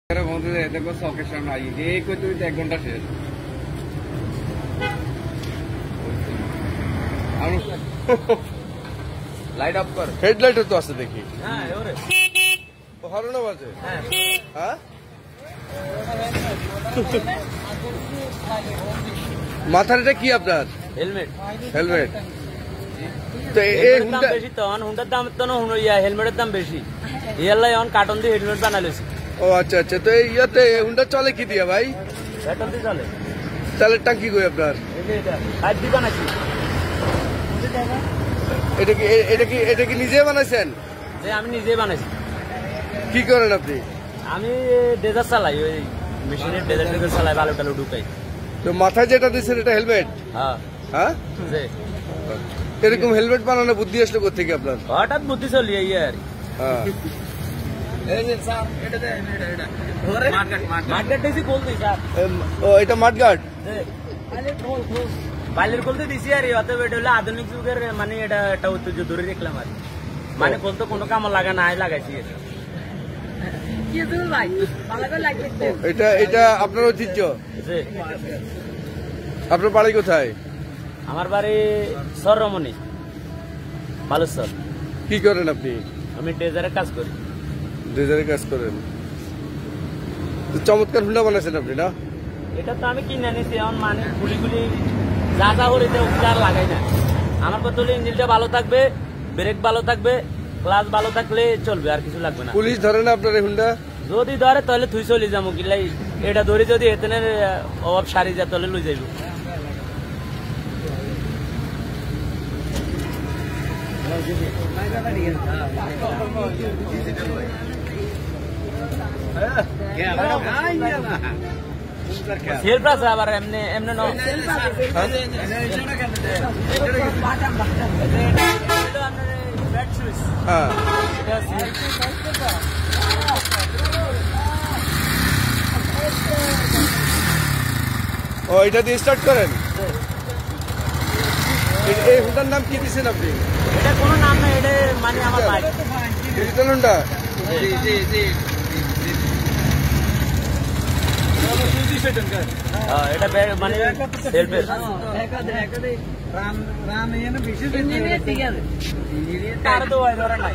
देखो शौकेर सामने आई एक तुम 1 घंटा शेष लाइट ऑफ कर हेडलाइट तो आसे देखी हरनो बाजे মাথার এটা কি আপনার হেলমেট হেলমেট তো এই দাম বেশি তো হুন্ডার দাম তো না হেলমেটের দাম বেশি ইয়াল্লাই অন কার্টন দিয়ে হেলমেট বানাইছি ও আচ্ছা আচ্ছা তো এই ইয়াতে হুন্ডা চলে কি দিয়া ভাই পেট্রোল দিয়ে চলে তেলের ট্যাঙ্কি কই আপনার এটা কাজ দিয়ে বানাইছি এটা কি নিজে বানাইছেন যে আমি নিজে বানাইছি কি করেন আপনি আমি ডেজার চালাই ওই মেশিনের ডেজার চালাই বালু টালু ঢুকাই তো মাথায় যেটা দিচ্ছেন এটা হেলমেট হ্যাঁ হ্যাঁ এরকম হেলমেট বানানো বুদ্ধি আসলো কোথেকে আপনার হঠাৎ বুদ্ধি চলি এই আর হ্যাঁ মার্কেট দিছি বলতে স্যার ও এটা মাঠঘাট বাইলের বলতে দিছি আর অত এটা হলো আধুনিক যুগের মানে এটা একটা ঐতিহ্য ধরে রাখলাম আর মানে বলতে কোনো কাম লাগা নাই লাগাইছি এটা আপনার ঐতিহ্য আপনার বাড়ি কোথায় আমার বাড়ি সর রমণী বালেশ্বর কি করেন আপনি আমি ডেজারের কাজ করি ডেজারের কাজ করেন তো চমৎকার হুন্ডা বানাইছেন আপনি না এটা তো আমি কিনে নিছি এখন মানে গুলি যা যা হরিতে আর লাগাই না আমার কথা হলো ইঞ্জিনটা ভালো থাকবে ব্রেক ভালো থাকবে ক্লাচ ভালো থাকলে চলবে আর কিছু লাগবে না পুলিশ ধরে না আপনার এই হুন্ডা যদি ধরে তাহলে তুই চলে যাবো কিলাই এটা ধরে যদি এতেনের অভাব সারি যায় তাহলে লই যাইব সেলফ আছে আবার এমনি এমনি ন হ্যাঁ ও এটা দিয়ে স্টার্ট করেন এই হুন্ডার নাম কি দিচ্ছেন আপনি এটা কোনো নাম না এটা মানে আমার বাইক ডিজিটাল হুন্ডা এটা মানে সেলফের তার তো ওই ধরে নাই